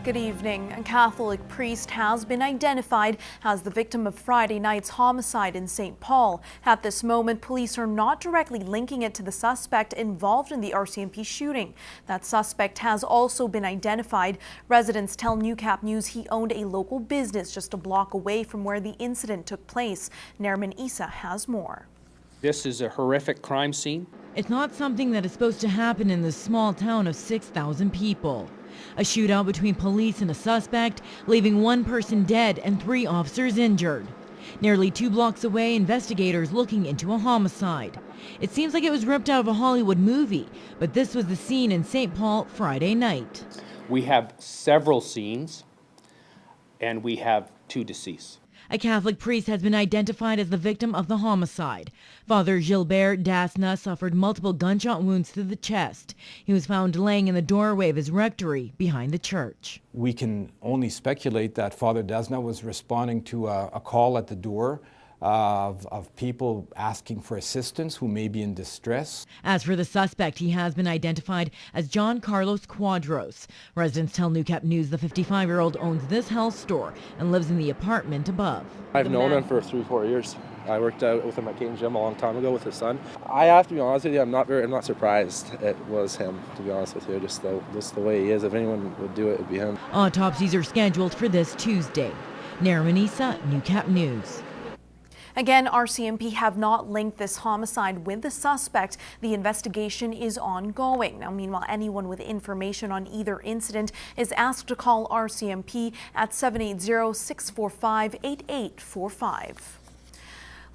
Good evening. A Catholic priest has been identified as the victim of Friday night's homicide in St. Paul. At this moment, police are not directly linking it to the suspect involved in the RCMP shooting. That suspect has also been identified. Residents tell Newcap News he owned a local business just a block away from where the incident took place. Nerman Issa has more. This is a horrific crime scene. It's not something that is supposed to happen in this small town of 6,000 people. A shootout between police and a suspect, leaving one person dead and 3 officers injured. Nearly 2 blocks away, investigators looking into a homicide. It seems like it was ripped out of a Hollywood movie, but this was the scene in St. Paul Friday night. We have several scenes, and we have 2 deceased. A Catholic priest has been identified as the victim of the homicide. Father Gilbert Dasna suffered multiple gunshot wounds to the chest. He was found laying in the doorway of his rectory behind the church. We can only speculate that Father Dasna was responding to a call at the door of people asking for assistance who may be in distress. As for the suspect, he has been identified as John Carlos Quadros. Residents tell Newcap News the 55-year-old owns this health store and lives in the apartment above. I've known him for 3-4 years. I worked out with him at Kane Gym a long time ago with his son. I have to be honest with you, I'm not surprised it was him, to be honest with you, just the way he is. If anyone would do it, it'd be him. Autopsies are scheduled for this Tuesday. Nerman Issa, Newcap News. Again, RCMP have not linked this homicide with the suspect. The investigation is ongoing. Now, meanwhile, anyone with information on either incident is asked to call RCMP at 780-645-8845.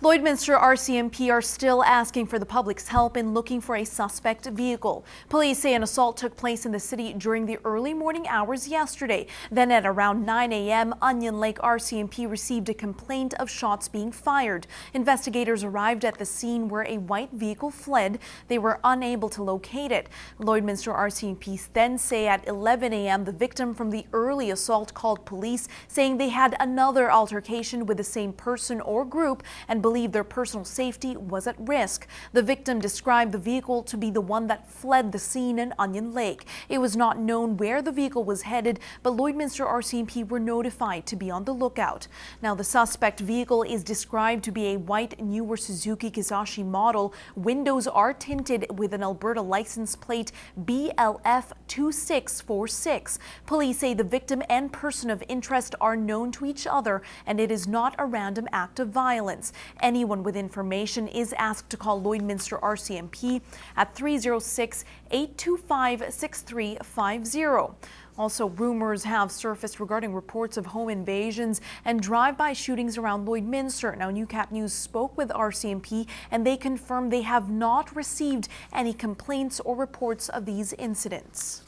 Lloydminster RCMP are still asking for the public's help in looking for a suspect vehicle. Police say an assault took place in the city during the early morning hours yesterday. Then at around 9 a.m., Onion Lake RCMP received a complaint of shots being fired. Investigators arrived at the scene where a white vehicle fled. They were unable to locate it. Lloydminster RCMP then say at 11 a.m. the victim from the early assault called police, saying they had another altercation with the same person or group and believed their personal safety was at risk. The victim described the vehicle to be the one that fled the scene in Onion Lake. It was not known where the vehicle was headed, but Lloydminster RCMP were notified to be on the lookout. Now, the suspect vehicle is described to be a white newer Suzuki Kizashi model. Windows are tinted with an Alberta license plate BLF 2646. Police say the victim and person of interest are known to each other, and it is not a random act of violence. Anyone with information is asked to call Lloydminster RCMP at 306-825-6350. Also, rumors have surfaced regarding reports of home invasions and drive-by shootings around Lloydminster. Now, Newcap News spoke with RCMP and they confirmed they have not received any complaints or reports of these incidents.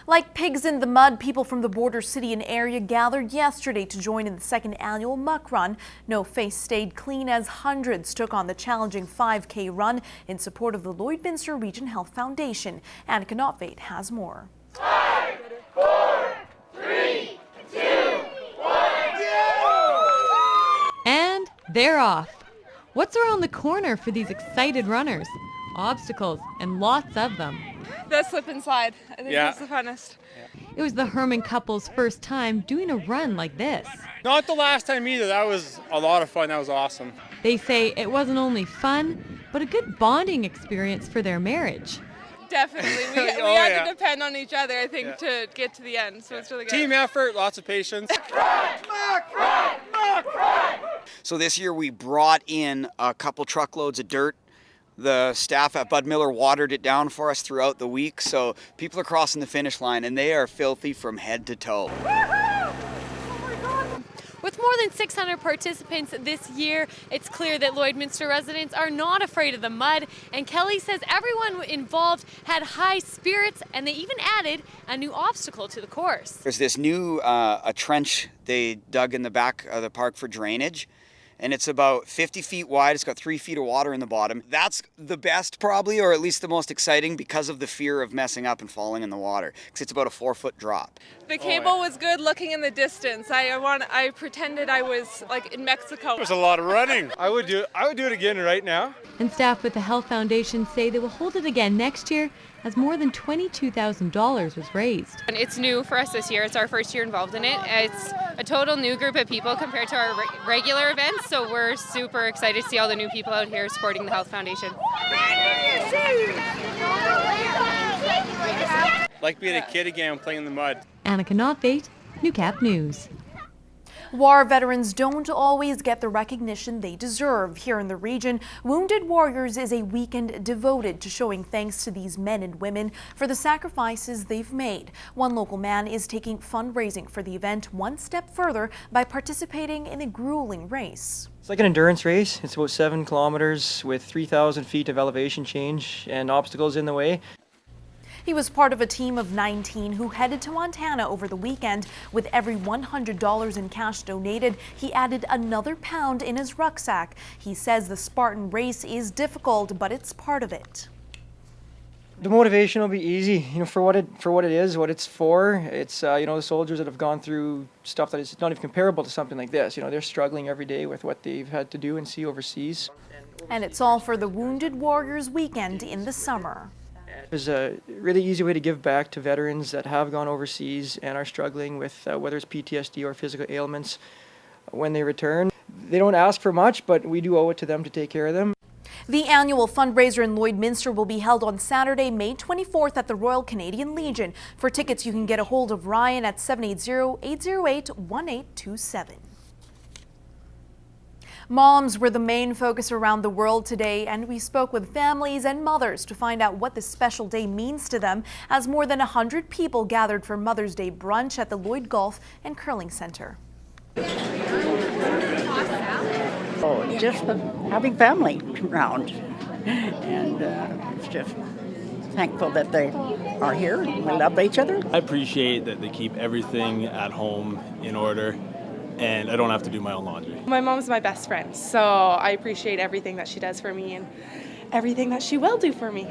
Like pigs in the mud, people from the border city and area gathered yesterday to join in the 2nd annual Muck Run. No face stayed clean as hundreds took on the challenging 5K run in support of the Lloydminster Region Health Foundation. Anna Knopfate has more. 5, 4, 3, 2, 1. And they're off. What's around the corner for these excited runners? Obstacles and lots of them. The slip and slide. I think that's the funnest. It was the Herman couple's first time doing a run like this. Not the last time either. That was a lot of fun. That was awesome. They say it wasn't only fun, but a good bonding experience for their marriage. Definitely. We had to depend on each other, I think, to get to the end. So it's really good. Team effort, lots of patience. Muck Run! Muck Run! So this year we brought in a couple truckloads of dirt. The staff at Bud Miller watered it down for us throughout the week, so people are crossing the finish line and they are filthy from head to toe. With more than 600 participants this year, it's clear that Lloydminster residents are not afraid of the mud, and Kelly says everyone involved had high spirits and they even added a new obstacle to the course. There's this new a trench they dug in the back of the park for drainage. And it's about 50 feet wide. It's got 3 feet of water in the bottom. That's the best probably, or at least the most exciting because of the fear of messing up and falling in the water. Because it's about a 4-foot drop. The cable was good looking in the distance. I pretended I was like in Mexico. It was a lot of running. I would do it again right now. And staff with the Health Foundation say they will hold it again next year as more than $22,000 was raised. And it's new for us this year. It's our first year involved in it. It's a total new group of people compared to our regular events, so we're super excited to see all the new people out here supporting the Health Foundation. Like being a kid again, playing in the mud. Annika Nothvate, Newcap News. War veterans don't always get the recognition they deserve. Here in the region, Wounded Warriors is a weekend devoted to showing thanks to these men and women for the sacrifices they've made. One local man is taking fundraising for the event one step further by participating in a grueling race. It's like an endurance race. It's about 7 kilometers with 3,000 feet of elevation change and obstacles in the way. He was part of a team of 19 who headed to Montana over the weekend. With every $100 in cash donated, he added another pound in his rucksack. He says the Spartan Race is difficult, but it's part of it. The motivation will be easy, for what it is, what it's for. It's the soldiers that have gone through stuff that is not even comparable to something like this. They're struggling every day with what they've had to do and see overseas. And it's all for the Wounded Warriors weekend in the summer. There's a really easy way to give back to veterans that have gone overseas and are struggling with whether it's PTSD or physical ailments when they return. They don't ask for much, but we do owe it to them to take care of them. The annual fundraiser in Lloydminster will be held on Saturday, May 24th at the Royal Canadian Legion. For tickets, you can get a hold of Ryan at 780-808-1827. Moms were the main focus around the world today, and we spoke with families and mothers to find out what this special day means to them as more than 100 people gathered for Mother's Day brunch at the Lloyd Golf and Curling Center. Oh, just having family around, and it's just thankful that they are here. We love each other. I appreciate that they keep everything at home in order, and I don't have to do my own laundry. My mom's my best friend, so I appreciate everything that she does for me and everything that she will do for me.